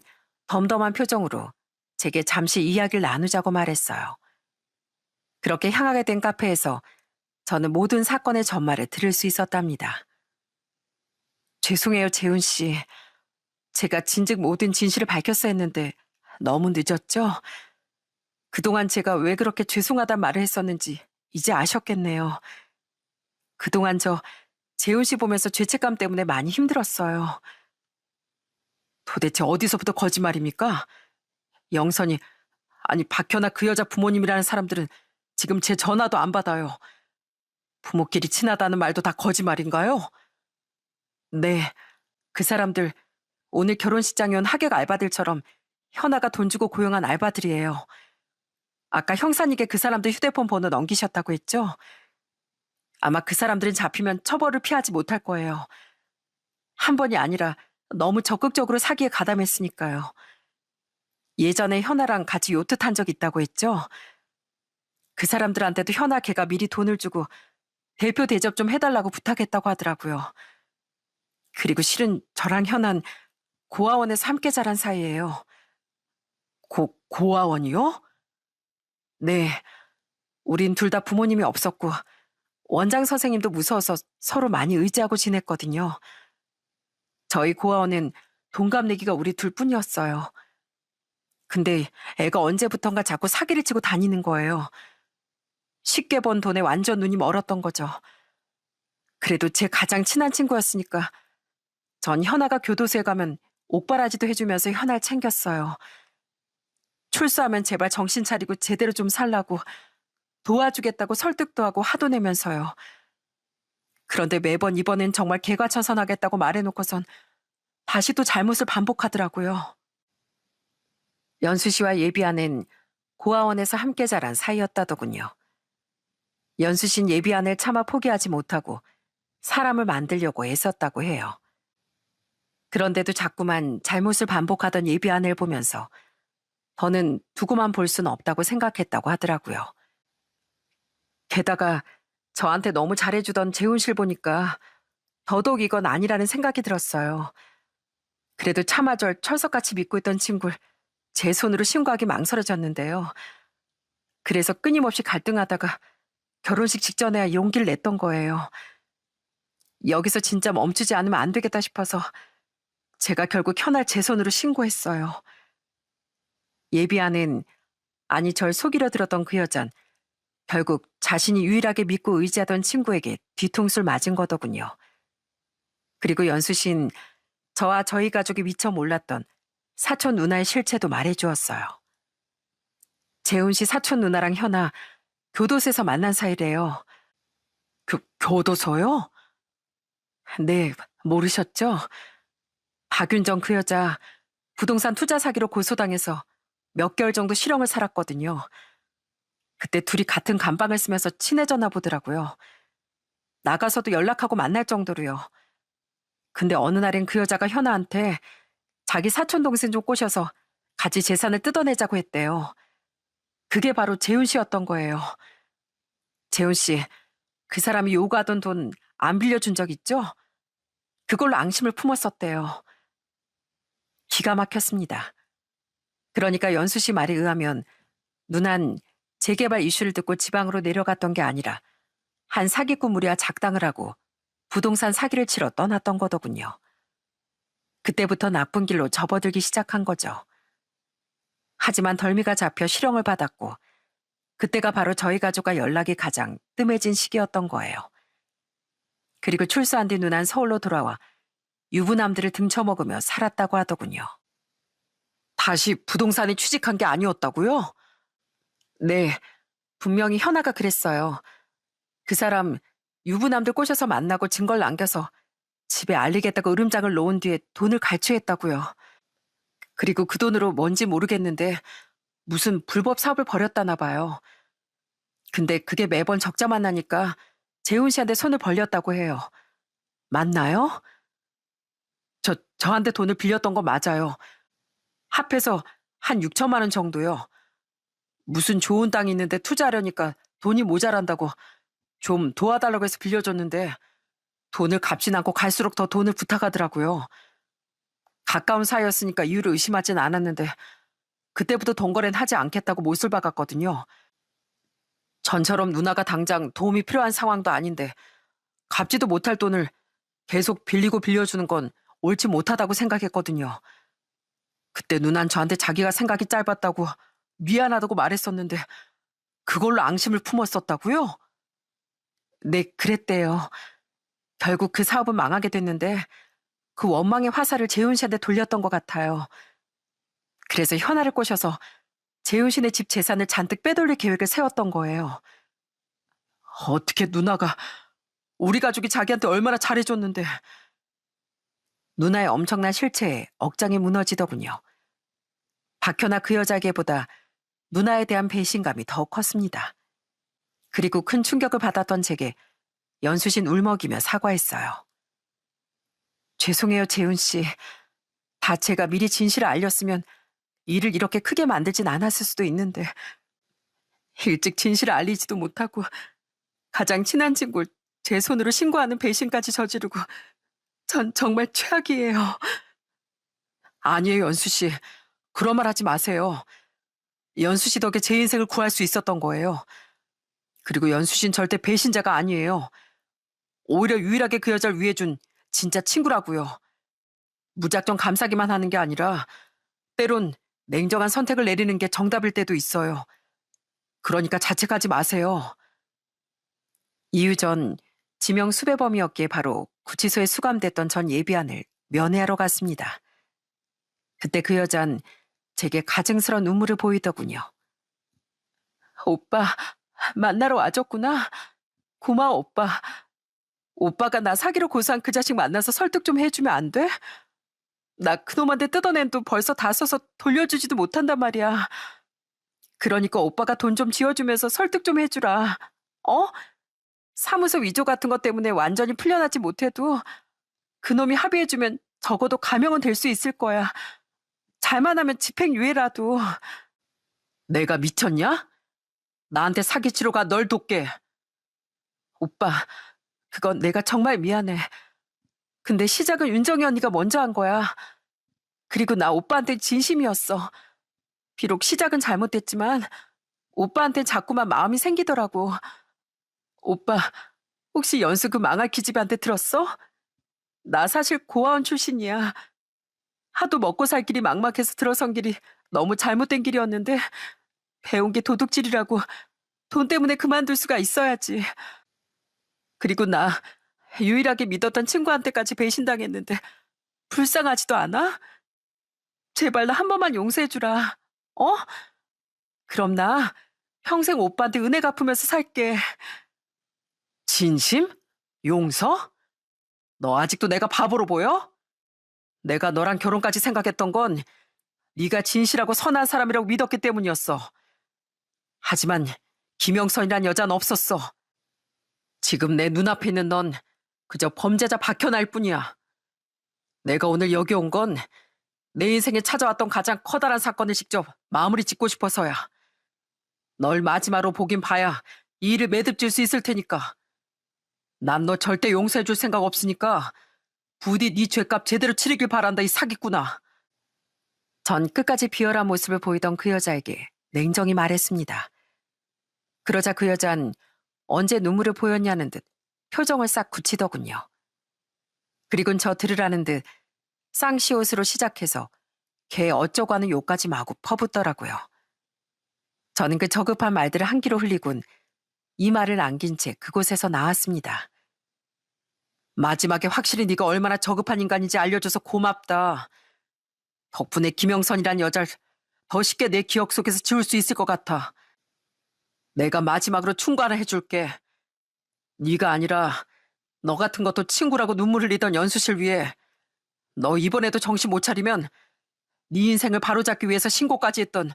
덤덤한 표정으로 제게 잠시 이야기를 나누자고 말했어요. 그렇게 향하게 된 카페에서 저는 모든 사건의 전말을 들을 수 있었답니다. 죄송해요, 재훈 씨. 제가 진즉 모든 진실을 밝혔어야 했는데 너무 늦었죠? 그동안 제가 왜 그렇게 죄송하단 말을 했었는지 이제 아셨겠네요. 그동안 저 재훈 씨 보면서 죄책감 때문에 많이 힘들었어요. 도대체 어디서부터 거짓말입니까? 영선이, 아니 박현아 그 여자 부모님이라는 사람들은 지금 제 전화도 안 받아요. 부모끼리 친하다는 말도 다 거짓말인가요? 네, 그 사람들 오늘 결혼식장에 온 하객 알바들처럼 현아가 돈 주고 고용한 알바들이에요. 아까 형사님께 그 사람들 휴대폰 번호 넘기셨다고 했죠? 아마 그 사람들은 잡히면 처벌을 피하지 못할 거예요. 한 번이 아니라 너무 적극적으로 사기에 가담했으니까요. 예전에 현아랑 같이 요트 탄 적 있다고 했죠? 그 사람들한테도 현아 걔가 미리 돈을 주고 대표 대접 좀 해달라고 부탁했다고 하더라고요. 그리고 실은 저랑 현아는 고아원에서 함께 자란 사이예요. 고아원이요? 네. 우린 둘 다 부모님이 없었고 원장 선생님도 무서워서 서로 많이 의지하고 지냈거든요. 저희 고아원은 동갑내기가 우리 둘뿐이었어요. 근데 애가 언제부턴가 자꾸 사기를 치고 다니는 거예요. 쉽게 번 돈에 완전 눈이 멀었던 거죠. 그래도 제 가장 친한 친구였으니까 전 현아가 교도소에 가면 옥바라지도 해주면서 현아를 챙겼어요. 출소하면 제발 정신 차리고 제대로 좀 살라고 도와주겠다고 설득도 하고 화도 내면서요. 그런데 매번 이번엔 정말 개과천선하겠다고 말해놓고선 다시 또 잘못을 반복하더라고요. 연수 씨와 예비 아내는 고아원에서 함께 자란 사이였다더군요. 연수 씨는 예비 아내를 차마 포기하지 못하고 사람을 만들려고 애썼다고 해요. 그런데도 자꾸만 잘못을 반복하던 예비 아내를 보면서 더는 두고만 볼 수는 없다고 생각했다고 하더라고요. 게다가 저한테 너무 잘해주던 재훈 씨를 보니까 더더욱 이건 아니라는 생각이 들었어요. 그래도 차마 절 철석같이 믿고 있던 친구를 제 손으로 신고하기 망설여졌는데요. 그래서 끊임없이 갈등하다가 결혼식 직전에야 용기를 냈던 거예요. 여기서 진짜 멈추지 않으면 안 되겠다 싶어서 제가 결국 현아를 제 손으로 신고했어요. 예비 아내는, 아니 절 속이려 들었던 그 여잔 결국 자신이 유일하게 믿고 의지하던 친구에게 뒤통수를 맞은 거더군요. 그리고 연수 씨는 저와 저희 가족이 미처 몰랐던 사촌 누나의 실체도 말해주었어요. 재훈 씨 사촌 누나랑 현아 교도소에서 만난 사이래요. 교도소요? 네, 모르셨죠? 박윤정 그 여자 부동산 투자 사기로 고소당해서 몇 개월 정도 실형을 살았거든요. 그때 둘이 같은 감방을 쓰면서 친해졌나 보더라고요. 나가서도 연락하고 만날 정도로요. 근데 어느 날엔 그 여자가 현아한테 자기 사촌 동생 좀 꼬셔서 같이 재산을 뜯어내자고 했대요. 그게 바로 재훈 씨였던 거예요. 재훈 씨, 그 사람이 요구하던 돈 안 빌려준 적 있죠? 그걸로 앙심을 품었었대요. 기가 막혔습니다. 그러니까 연수 씨 말에 의하면 누난 재개발 이슈를 듣고 지방으로 내려갔던 게 아니라 한 사기꾼 무리와 작당을 하고 부동산 사기를 치러 떠났던 거더군요. 그때부터 나쁜 길로 접어들기 시작한 거죠. 하지만 덜미가 잡혀 실형을 받았고 그때가 바로 저희 가족과 연락이 가장 뜸해진 시기였던 거예요. 그리고 출소한 뒤 누난 서울로 돌아와 유부남들을 등쳐먹으며 살았다고 하더군요. 다시 부동산에 취직한 게 아니었다고요? 네, 분명히 현아가 그랬어요. 그 사람 유부남들 꼬셔서 만나고 증거를 남겨서 집에 알리겠다고 으름장을 놓은 뒤에 돈을 갈취했다고요. 그리고 그 돈으로 뭔지 모르겠는데 무슨 불법 사업을 벌였다나 봐요. 근데 그게 매번 적자만 나니까 재훈 씨한테 손을 벌렸다고 해요. 맞나요? 저한테 돈을 빌렸던 거 맞아요. 합해서 한 6천만 원 정도요. 무슨 좋은 땅이 있는데 투자하려니까 돈이 모자란다고 좀 도와달라고 해서 빌려줬는데 돈을 갚진 않고 갈수록 더 돈을 부탁하더라고요. 가까운 사이였으니까 이유를 의심하진 않았는데 그때부터 돈 거래는 하지 않겠다고 못을 박았거든요. 전처럼 누나가 당장 도움이 필요한 상황도 아닌데 갚지도 못할 돈을 계속 빌리고 빌려주는 건 옳지 못하다고 생각했거든요. 그때 누난 저한테 자기가 생각이 짧았다고 미안하다고 말했었는데 그걸로 앙심을 품었었다고요? 네, 그랬대요. 결국 그 사업은 망하게 됐는데 그 원망의 화살을 재훈 씨한테 돌렸던 것 같아요. 그래서 현아를 꼬셔서 재훈 씨네 집 재산을 잔뜩 빼돌릴 계획을 세웠던 거예요. 어떻게 누나가 우리 가족이 자기한테 얼마나 잘해줬는데. 누나의 엄청난 실체에 억장이 무너지더군요. 박현아 그 여자에게보다 누나에 대한 배신감이 더 컸습니다. 그리고 큰 충격을 받았던 제게 연수신 울먹이며 사과했어요. 죄송해요, 재훈 씨. 다 제가 미리 진실을 알렸으면 일을 이렇게 크게 만들진 않았을 수도 있는데 일찍 진실을 알리지도 못하고 가장 친한 친구를 제 손으로 신고하는 배신까지 저지르고 전 정말 최악이에요. 아니에요, 연수 씨. 그런 말 하지 마세요. 연수 씨 덕에 제 인생을 구할 수 있었던 거예요. 그리고 연수 씨는 절대 배신자가 아니에요. 오히려 유일하게 그 여자를 위해준 진짜 친구라고요. 무작정 감싸기만 하는 게 아니라 때론 냉정한 선택을 내리는 게 정답일 때도 있어요. 그러니까 자책하지 마세요. 이유 전 지명 수배범이었기에 바로 구치소에 수감됐던 전 예비안을 면회하러 갔습니다. 그때 그 여잔 제게 가증스러운 눈물을 보이더군요. 오빠, 만나러 와줬구나. 고마워, 오빠. 오빠가 나 사기로 고소한 그 자식 만나서 설득 좀 해주면 안 돼? 나 그놈한테 뜯어낸 돈 벌써 다 써서 돌려주지도 못한단 말이야. 그러니까 오빠가 돈 좀 지어주면서 설득 좀 해주라. 어? 사무소 위조 같은 것 때문에 완전히 풀려나지 못해도 그놈이 합의해주면 적어도 감형은 될 수 있을 거야. 잘만 하면 집행유예라도. 내가 미쳤냐? 나한테 사기치러 가 널 돕게. 오빠, 그건 내가 정말 미안해. 근데 시작은 윤정이 언니가 먼저 한 거야. 그리고 나 오빠한테 진심이었어. 비록 시작은 잘못됐지만 오빠한텐 자꾸만 마음이 생기더라고. 오빠, 혹시 연수 그 망할 기집애한테 들었어? 나 사실 고아원 출신이야. 하도 먹고 살 길이 막막해서 들어선 길이 너무 잘못된 길이었는데 배운 게 도둑질이라고 돈 때문에 그만둘 수가 있어야지. 그리고 나 유일하게 믿었던 친구한테까지 배신당했는데 불쌍하지도 않아? 제발 나 한 번만 용서해주라. 어? 그럼 나 평생 오빠한테 은혜 갚으면서 살게. 진심? 용서? 너 아직도 내가 바보로 보여? 내가 너랑 결혼까지 생각했던 건 네가 진실하고 선한 사람이라고 믿었기 때문이었어. 하지만 김영선이란 여자는 없었어. 지금 내 눈앞에 있는 넌 그저 범죄자 박현아일 뿐이야. 내가 오늘 여기 온 건 내 인생에 찾아왔던 가장 커다란 사건을 직접 마무리 짓고 싶어서야. 널 마지막으로 보긴 봐야 이 일을 매듭질 수 있을 테니까. 난 너 절대 용서해줄 생각 없으니까 부디 네 죄값 제대로 치르길 바란다, 이 사기꾼아. 전 끝까지 비열한 모습을 보이던 그 여자에게 냉정히 말했습니다. 그러자 그 여잔 언제 눈물을 보였냐는 듯 표정을 싹 굳히더군요. 그리곤 저 들으라는 듯 쌍시옷으로 시작해서 걔 어쩌고 하는 욕까지 마구 퍼붓더라고요. 저는 그 저급한 말들을 한 귀로 흘리곤 이 말을 남긴 채 그곳에서 나왔습니다. 마지막에 확실히 네가 얼마나 저급한 인간인지 알려줘서 고맙다. 덕분에 김영선이란 여자를 더 쉽게 내 기억 속에서 지울 수 있을 것 같아. 내가 마지막으로 충고 하나 해줄게. 네가 아니라 너 같은 것도 친구라고 눈물 흘리던 연수실 위에 너 이번에도 정신 못 차리면 네 인생을 바로잡기 위해서 신고까지 했던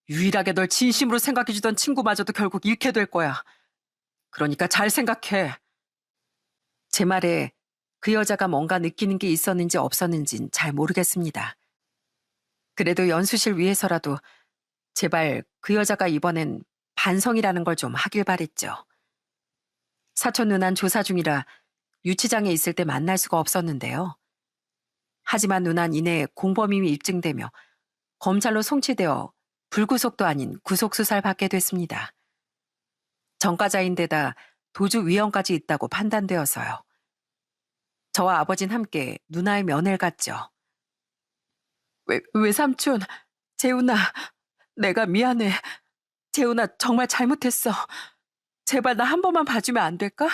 유일하게 널 진심으로 생각해주던 친구마저도 결국 잃게 될 거야. 그러니까 잘 생각해. 제 말에 그 여자가 뭔가 느끼는 게 있었는지 없었는진 잘 모르겠습니다. 그래도 연수실 위해서라도 제발 그 여자가 이번엔 반성이라는 걸 좀 하길 바랬죠. 사촌 누난 조사 중이라 유치장에 있을 때 만날 수가 없었는데요. 하지만 누난 이내 공범임이 입증되며 검찰로 송치되어 불구속도 아닌 구속수사를 받게 됐습니다. 전과자인데다 도주 위험까지 있다고 판단되어서요. 저와 아버진 함께 누나의 면회를 갔죠. 외삼촌, 재훈아, 내가 미안해. 재훈아, 정말 잘못했어. 제발 나 한 번만 봐주면 안 될까?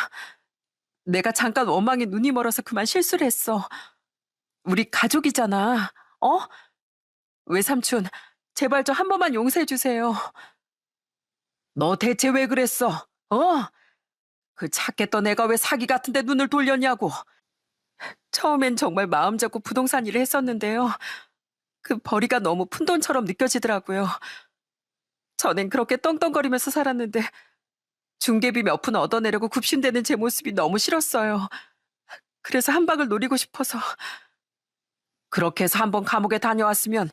내가 잠깐 원망에 눈이 멀어서 그만 실수를 했어. 우리 가족이잖아. 어? 외삼촌, 제발 저 한 번만 용서해 주세요. 너 대체 왜 그랬어? 어? 그 착했던 애가 왜 사기 같은데 눈을 돌렸냐고. 처음엔 정말 마음 잡고 부동산 일을 했었는데요. 그 벌이가 너무 푼돈처럼 느껴지더라고요. 전엔 그렇게 떵떵거리면서 살았는데 중개비 몇 푼 얻어내려고 굽신대는 제 모습이 너무 싫었어요. 그래서 한 방을 노리고 싶어서. 그렇게 해서 한 번 감옥에 다녀왔으면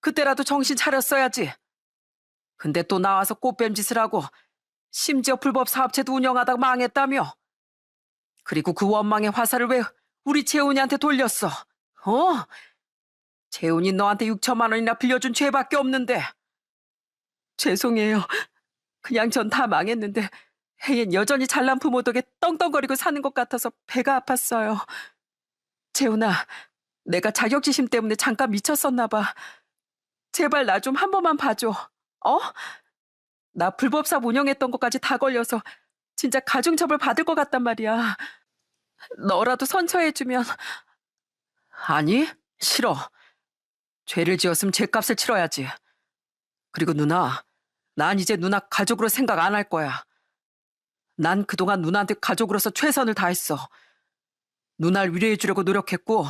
그때라도 정신 차렸어야지. 근데 또 나와서 꽃뱀 짓을 하고 심지어 불법 사업체도 운영하다가 망했다며. 그리고 그 원망의 화살을 왜 우리 재훈이한테 돌렸어? 어? 재훈이 너한테 6천만 원이나 빌려준 죄밖에 없는데. 죄송해요. 그냥 전 다 망했는데 혜인 여전히 잘난 부모 덕에 떵떵거리고 사는 것 같아서 배가 아팠어요. 재훈아, 내가 자격지심 때문에 잠깐 미쳤었나 봐. 제발 나 좀 한 번만 봐줘. 어? 나 불법 사업 운영했던 것까지 다 걸려서 진짜 가중처벌 받을 것 같단 말이야. 너라도 선처해주면. 아니, 싫어. 죄를 지었으면 죄값을 치러야지. 그리고 누나, 난 이제 누나 가족으로 생각 안 할 거야. 난 그동안 누나한테 가족으로서 최선을 다했어. 누나를 위로해주려고 노력했고,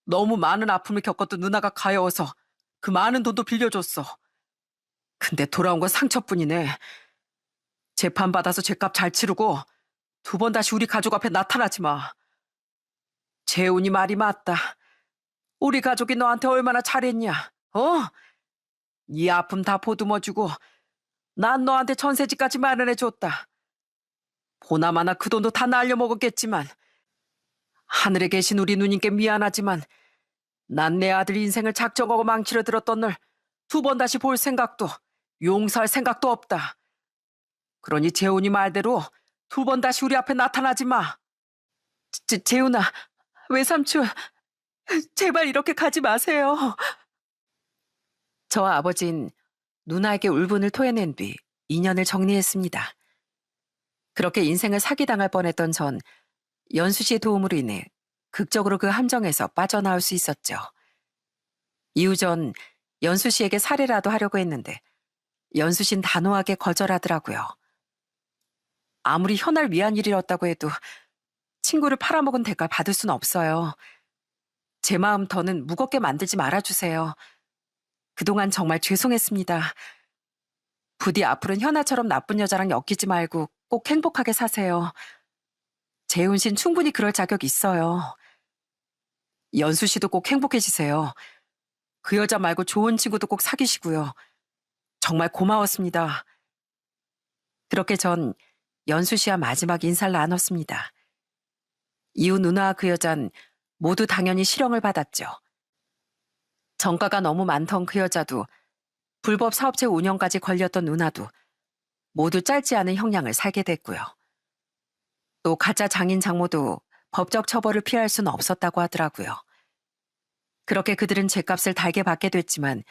너무 많은 아픔을 겪었던 누나가 가여워서 그 많은 돈도 빌려줬어. 근데 돌아온 건 상처뿐이네. 재판받아서 죄값 잘 치르고 2번 다시 우리 가족 앞에 나타나지 마. 재훈이 말이 맞다. 우리 가족이 너한테 얼마나 잘했냐, 어? 네 아픔 다 보듬어주고 난 너한테 전세집까지 마련해줬다. 보나마나 그 돈도 다 날려먹었겠지만 하늘에 계신 우리 누님께 미안하지만 난 내 아들 인생을 작정하고 망치려 들었던 널 2번 다시 볼 생각도 용서할 생각도 없다. 그러니 재훈이 말대로 2번 다시 우리 앞에 나타나지 마. 재훈아, 외삼촌, 제발 이렇게 가지 마세요. 저와 아버진 누나에게 울분을 토해낸 뒤 인연을 정리했습니다. 그렇게 인생을 사기당할 뻔했던 전 연수 씨의 도움으로 인해 극적으로 그 함정에서 빠져나올 수 있었죠. 이후 전 연수 씨에게 살해라도 하려고 했는데 연수 씨는 단호하게 거절하더라고요. 아무리 현할 위한 일이었다고 해도 친구를 팔아먹은 대가 받을 순 없어요. 제 마음 더는 무겁게 만들지 말아주세요. 그동안 정말 죄송했습니다. 부디 앞으로는 현아처럼 나쁜 여자랑 엮이지 말고 꼭 행복하게 사세요. 재훈 씨는 충분히 그럴 자격 있어요. 연수 씨도 꼭 행복해지세요. 그 여자 말고 좋은 친구도 꼭 사귀시고요. 정말 고마웠습니다. 그렇게 전 연수 씨와 마지막 인사를 나눴습니다. 이후 누나와 그 여잔 모두 당연히 실형을 받았죠. 전과가 너무 많던 그 여자도 불법 사업체 운영까지 걸렸던 누나도 모두 짧지 않은 형량을 살게 됐고요. 또 가짜 장인 장모도 법적 처벌을 피할 수는 없었다고 하더라고요. 그렇게 그들은 죄값을 달게 받게 됐지만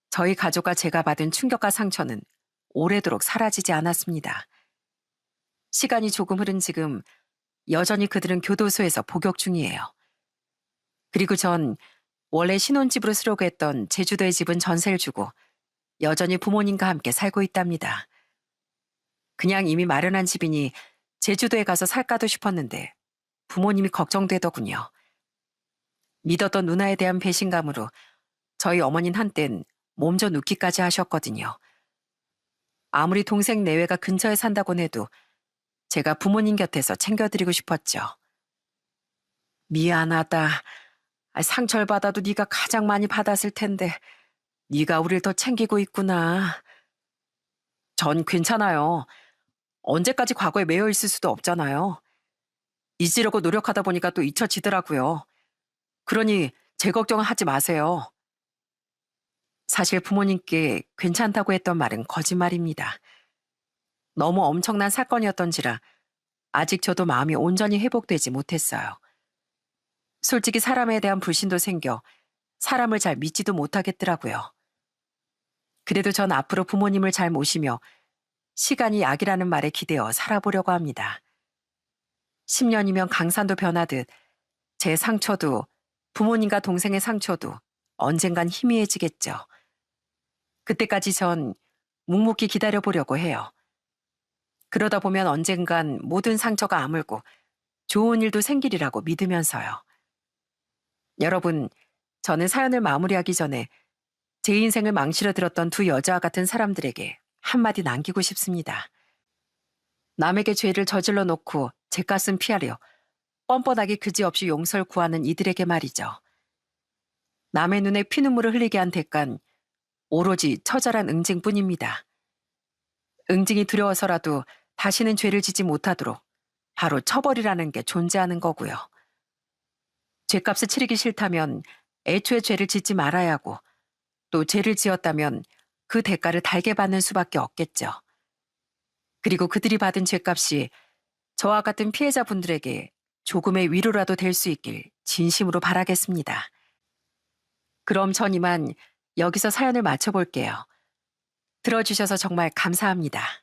저희 가족과 제가 받은 충격과 상처는 오래도록 사라지지 않았습니다. 시간이 조금 흐른 지금 여전히 그들은 교도소에서 복역 중이에요. 그리고 전 원래 신혼집으로 쓰려고 했던 제주도의 집은 전세를 주고 여전히 부모님과 함께 살고 있답니다. 그냥 이미 마련한 집이니 제주도에 가서 살까도 싶었는데 부모님이 걱정되더군요. 믿었던 누나에 대한 배신감으로 저희 어머니는 한땐 몸져 눕기까지 하셨거든요. 아무리 동생 내외가 근처에 산다곤 해도 제가 부모님 곁에서 챙겨드리고 싶었죠. 미안하다. 상처를 받아도 네가 가장 많이 받았을 텐데 네가 우릴 더 챙기고 있구나. 전 괜찮아요. 언제까지 과거에 매여 있을 수도 없잖아요. 잊으려고 노력하다 보니까 또 잊혀지더라고요. 그러니 제 걱정은 하지 마세요. 사실 부모님께 괜찮다고 했던 말은 거짓말입니다. 너무 엄청난 사건이었던지라 아직 저도 마음이 온전히 회복되지 못했어요. 솔직히 사람에 대한 불신도 생겨 사람을 잘 믿지도 못하겠더라고요. 그래도 전 앞으로 부모님을 잘 모시며 시간이 약이라는 말에 기대어 살아보려고 합니다. 10년이면 강산도 변하듯 제 상처도 부모님과 동생의 상처도 언젠간 희미해지겠죠. 그때까지 전 묵묵히 기다려보려고 해요. 그러다 보면 언젠간 모든 상처가 아물고 좋은 일도 생기리라고 믿으면서요. 여러분, 저는 사연을 마무리하기 전에 제 인생을 망치려 들었던 두 여자와 같은 사람들에게 한마디 남기고 싶습니다. 남에게 죄를 저질러 놓고 죄값은 피하려 뻔뻔하게 그지없이 용서를 구하는 이들에게 말이죠. 남의 눈에 피눈물을 흘리게 한 대가는 오로지 처절한 응징뿐입니다. 응징이 두려워서라도 다시는 죄를 짓지 못하도록 바로 처벌이라는 게 존재하는 거고요. 죄값을 치르기 싫다면 애초에 죄를 짓지 말아야 하고 또 죄를 지었다면 그 대가를 달게 받는 수밖에 없겠죠. 그리고 그들이 받은 죄값이 저와 같은 피해자분들에게 조금의 위로라도 될 수 있길 진심으로 바라겠습니다. 그럼 전 이만 여기서 사연을 마쳐볼게요. 들어주셔서 정말 감사합니다.